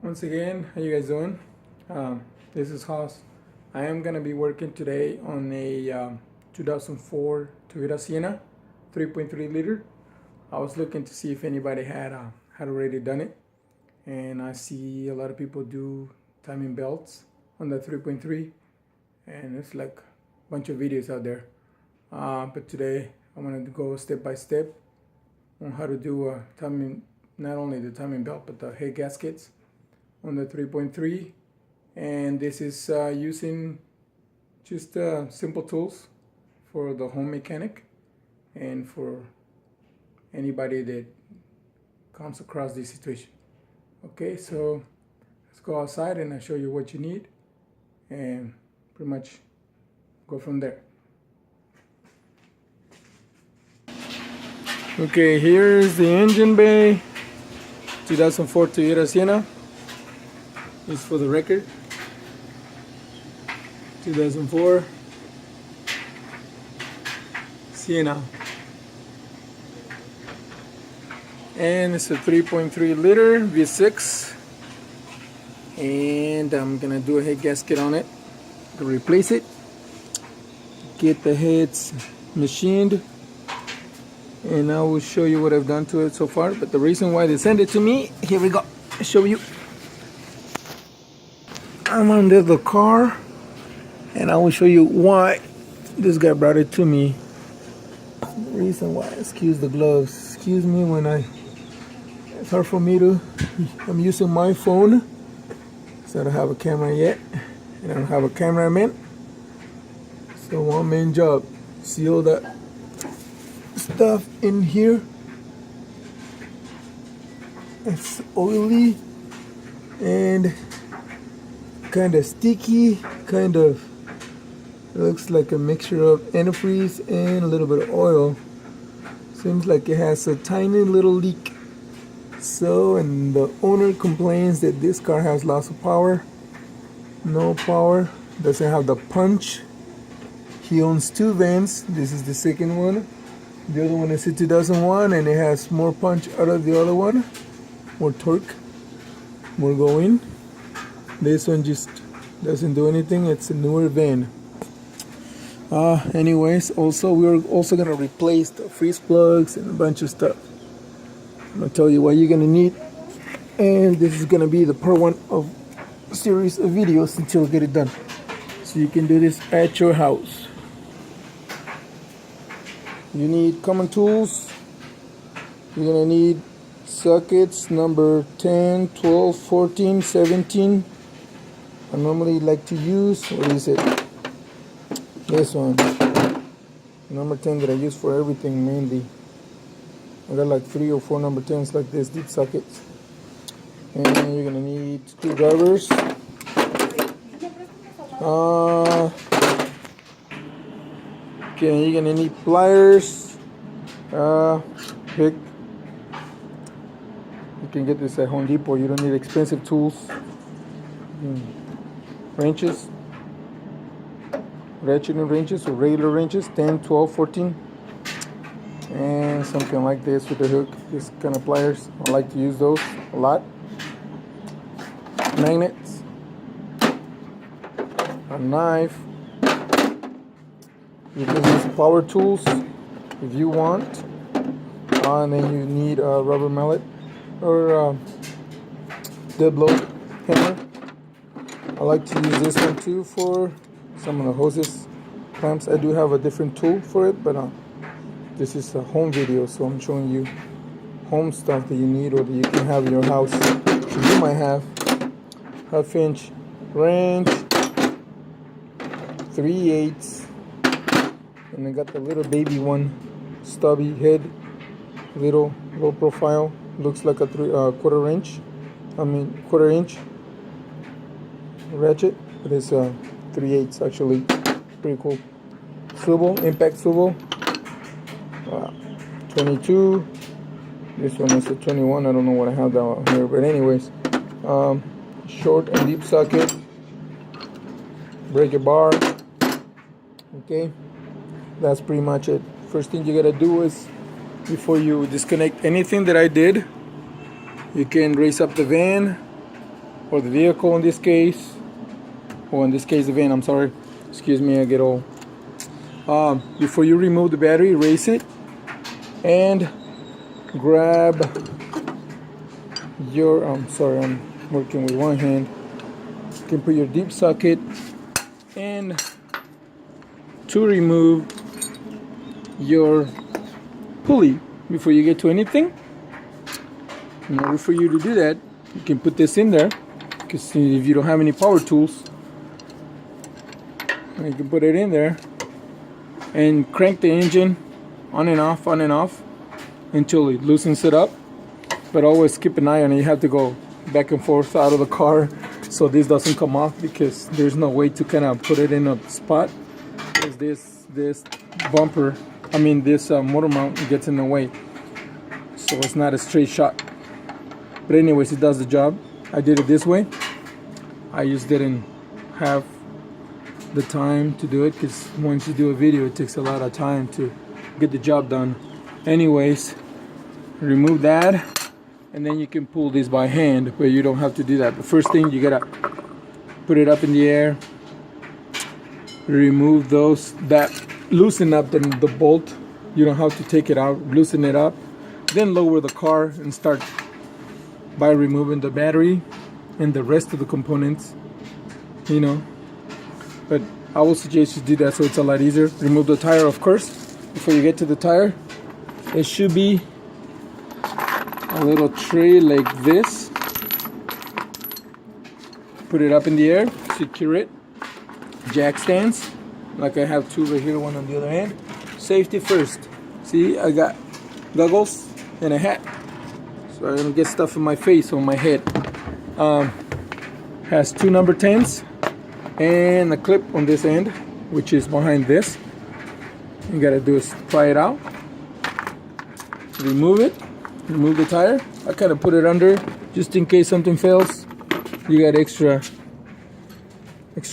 Once again, how you guys doing? This is Haas. I am gonna be working today on a 2004 Toyota Sienna 3.3 liter. I was looking to see if anybody had already done it, and I see a lot of people do timing belts on the 3.3, and it's like a bunch of videos out there. But today I'm gonna go step by step on how to do timing, not only the timing belt but the head gaskets on the 3.3, and this is using just simple tools for the home mechanic and for anybody that comes across this situation. Okay, so let's go outside and I'll show you what you need and pretty much go from there. Okay, here's the engine bay, 2004 Toyota Sienna. Just for the record, 2004 Sienna, and it's a 3.3 liter V6, and I'm gonna do a head gasket on it to replace it, get the heads machined, and I will show you what I've done to it so far. But the reason why they sent it to me, here we go, I'll show you. I'm under the car and I will show you why this guy brought it to me. The reason why, excuse the gloves, excuse me when it's hard for me to, I'm using my phone, so I don't have a camera yet, and I don't have a cameraman, so one main job, see all that stuff in here, it's oily and kind of sticky, kind of looks like a mixture of antifreeze and a little bit of oil. Seems like it has a tiny little leak. So, and the owner complains that this car has lots of power, no power, doesn't have the punch. He owns two vans. This is the second one. The other one is a 2001 and it has more punch out of the other one, more torque, more going. This one just doesn't do anything. It's a newer van. Anyways, also we're also gonna replace the freeze plugs and a bunch of stuff. I'm gonna tell you what you're gonna need, and this is gonna be the part one of a series of videos until we get it done, so you can do this at your house. You need common tools. You're gonna need sockets number 10, 12, 14, 17. I normally like to use, what is it? This one. Number 10 that I use for everything mainly. I got like 3 or 4 number 10s like this, deep sockets. And you're gonna need screwdrivers. Okay, you're gonna need pliers. Pick. You can get this at Home Depot. You don't need expensive tools. Wrenches, ratcheting wrenches or regular wrenches, 10, 12, 14, and something like this with the hook, this kind of pliers. I like to use those a lot. Magnets, a knife. You can use power tools if you want, and then you need a rubber mallet or dead blow hammer. I like to use this one too for some of the hoses, clamps. I do have a different tool for it, but this is a home video, so I'm showing you home stuff that you need or that you can have in your house. So you might have 1/2 inch wrench, 3/8, and I got the little baby one, stubby head, little low profile, looks like a 1/4 inch ratchet, but it's 3/8 actually. Pretty cool. Swivel, impact swivel, 22. This one is a 21. I don't know what I have down here, but anyways, short and deep socket, breaker bar. Okay, that's pretty much it. First thing you gotta do is, before you disconnect anything that I did, you can raise up the van or the vehicle in this case, or in this case the van, I'm sorry, excuse me, I get all before you remove the battery, erase it and grab your sorry, I'm working with one hand. You can put your deep socket and to remove your pulley before you get to anything. In order for you to do that, you can put this in there, because if you don't have any power tools, you can put it in there and crank the engine on and off until it loosens it up. But always keep an eye on it. You have to go back and forth out of the car so this doesn't come off, because there's no way to kind of put it in a spot, because this bumper, this motor mount gets in the way, so it's not a straight shot. But anyways, it does the job. I did it this way. I just didn't have the time to do it, because once you do a video, it takes a lot of time to get the job done. Anyways, remove that, and then you can pull this by hand, but you don't have to do that. The first thing, you gotta put it up in the air, remove loosen up the bolt. You don't have to take it out, loosen it up, then lower the car and start by removing the battery and the rest of the components, but I will suggest you do that so it's a lot easier. Remove the tire, of course. Before you get to the tire, it should be a little tray like this. Put it up in the air, secure it. Jack stands, like I have two right here, one on the other end. Safety first. See, I got goggles and a hat, so I don't get stuff in my face or my head. Has two number 10s and a clip on this end, which is behind this. You gotta do is pry it out, remove it, remove the tire. I kind of put it under just in case something fails. You got extra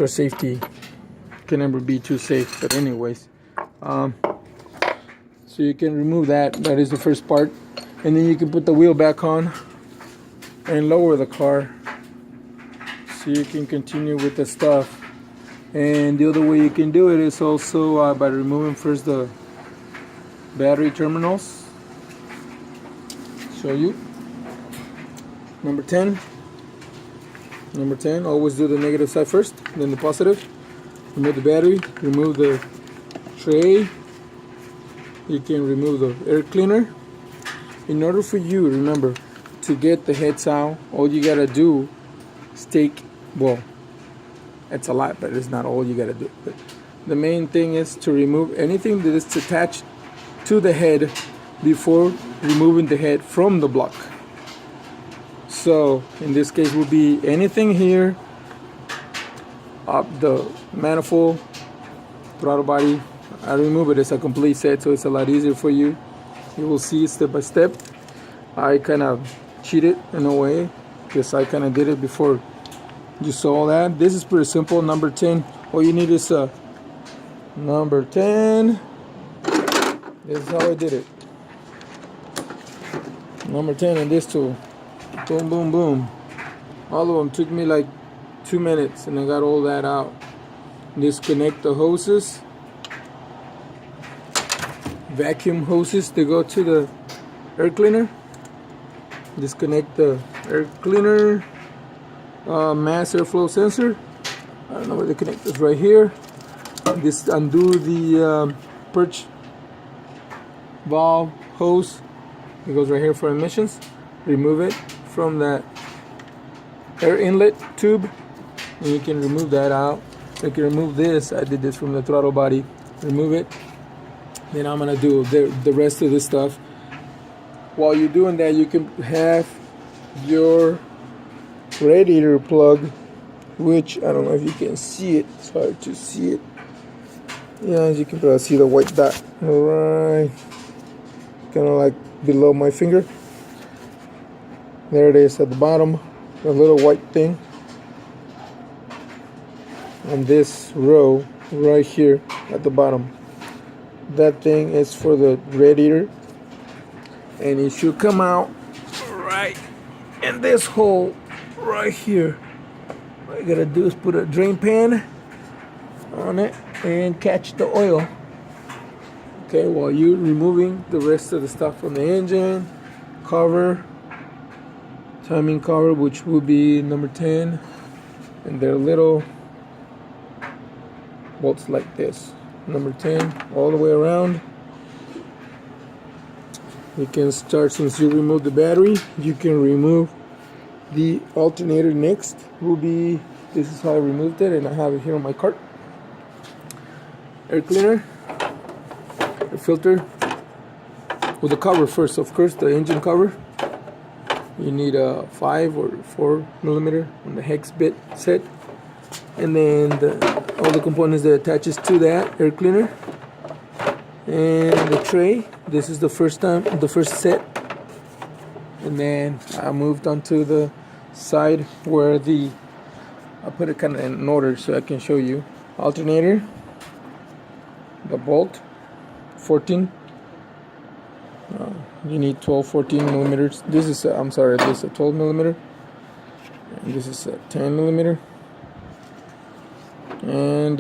safety. Can never be too safe, but anyways, so you can remove that. That is the first part, and then you can put the wheel back on and lower the car so you can continue with the stuff. And the other way you can do it is also by removing first the battery terminals. Show you. Number 10, always do the negative side first, then the positive. Remove the battery, remove the tray. You can remove the air cleaner. In order for you, remember, to get the heads out, all you gotta do is it's a lot, but it's not all you gotta do. But the main thing is to remove anything that is attached to the head before removing the head from the block. So in this case will be anything here, up the manifold, throttle body. I remove it as a complete set, so it's a lot easier for you. You will see step by step. I kind of cheated in a way, because I kind of did it before you saw that. This is pretty simple. Number 10, all you need is a number 10. This is how I did it. Number 10 and this tool. Boom, boom, boom. All of them took me like 2 minutes, and I got all that out. Disconnect the hoses, vacuum hoses to go to the air cleaner. Disconnect the air cleaner, mass airflow sensor. I don't know where the connector is, right here. This undo the perch valve hose. It goes right here for emissions. Remove it from that air inlet tube, and you can remove that out. So you can remove this. I did this from the throttle body. Remove it. Then I'm gonna do the rest of this stuff. While you're doing that, you can have your radiator plug, which I don't know if you can see it. It's hard to see it. Yeah, as you can probably see the white dot right kind of like below my finger. There it is at the bottom, a little white thing. And this row right here at the bottom, that thing is for the radiator, and it should come out right in this hole right here. What I gotta do is put a drain pan on it and catch the oil. Okay, while you're removing the rest of the stuff from the engine, cover, timing cover, which will be number 10, and they're little bolts like this. Number 10, all the way around. You can start, since you remove the battery, you can remove the alternator next. Will be, this is how I removed it, and I have it here on my cart. Air cleaner, air filter, with the cover first, of course, the engine cover. You need a 5 or 4 millimeter on the hex bit set, and then all the components that attaches to that air cleaner, and the tray. This is the first set, and then I moved onto the side where I put it kind of in order so I can show you. Alternator, the bolt, 14. You need 12, 14 millimeters. This is this is a 12 millimeter, and this is a 10 millimeter. And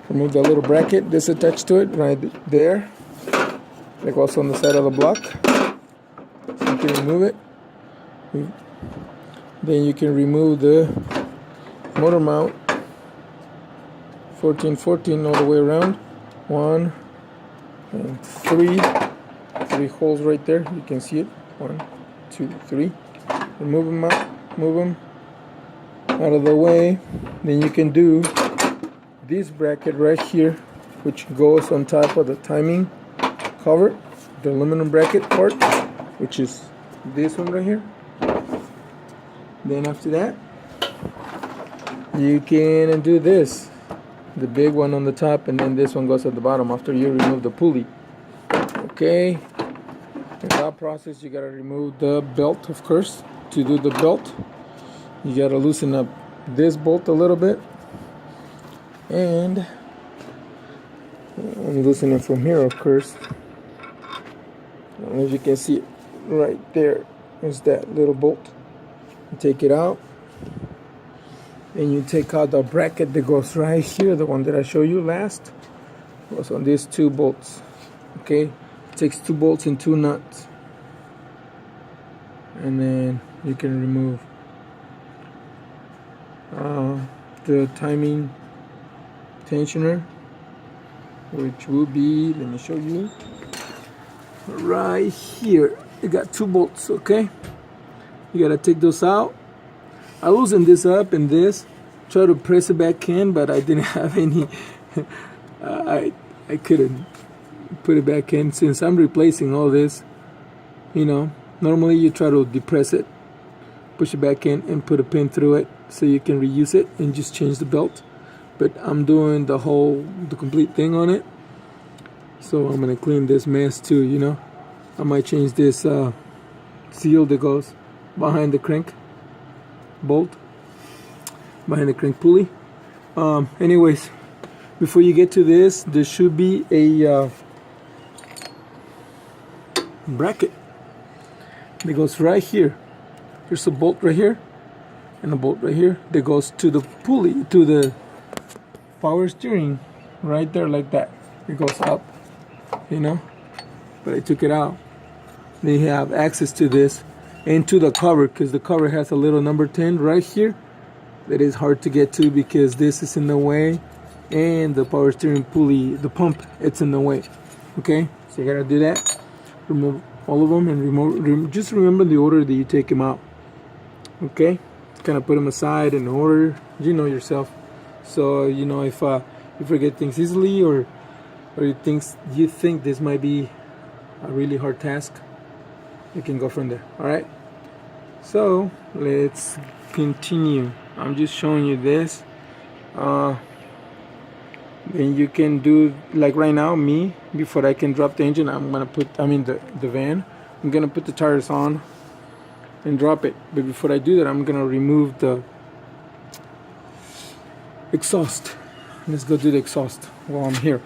remove that little bracket. This attached to it right there. It goes on the side of the block. So you can remove it. Then you can remove the motor mount. 14, 14 all the way around. 1 and 3. 3 holes right there. You can see it. 1, 2, 3. Remove them out. Move them out of the way. Then you can do this bracket right here, which goes on top of the timing cover, the aluminum bracket part, which is this one right here. Then after that, you can do this, the big one on the top, and then this one goes at the bottom after you remove the pulley. Okay, in that process you gotta remove the belt, of course. To do the belt, you gotta loosen up this bolt a little bit, and loosen it from here, of course. As you can see it right there is that little bolt. You take it out, and you take out the bracket that goes right here, the one that I showed you last. Goes on these 2 bolts. Okay, it takes 2 bolts and 2 nuts, and then you can remove the timing tensioner, which will be, let me show you, right here. You got 2 bolts. Okay, you gotta take those out. I loosened this up and this, try to press it back in, but I didn't have any I couldn't put it back in since I'm replacing all this. You know, normally you try to depress it, push it back in, and put a pin through it so you can reuse it and just change the belt. But I'm doing the complete thing on it, so I'm gonna clean this mess too. You know, I might change this seal that goes behind the crank bolt, behind the crank pulley. Anyways, before you get to this, there should be a bracket that goes right here. There's a bolt right here and a bolt right here that goes to the pulley, to the power steering, right there, like that. It goes up, you know, but I took it out. They have access to this and to the cover, because the cover has a little number 10 right here that is hard to get to because this is in the way, and the power steering pulley, the pump, it's in the way. Okay, so you gotta do that. Remove all of them, and just remember the order that you take them out. Okay, kind of put them aside in order, you know yourself. So you know, if you forget things easily, or you think this might be a really hard task, you can go from there. All right, so let's continue. I'm just showing you this. Then you can do, like right now, me, before I can drop the engine, the van, I'm gonna put the tires on and drop it. But before I do that, I'm gonna remove the exhaust. Let's go do the exhaust while I'm here.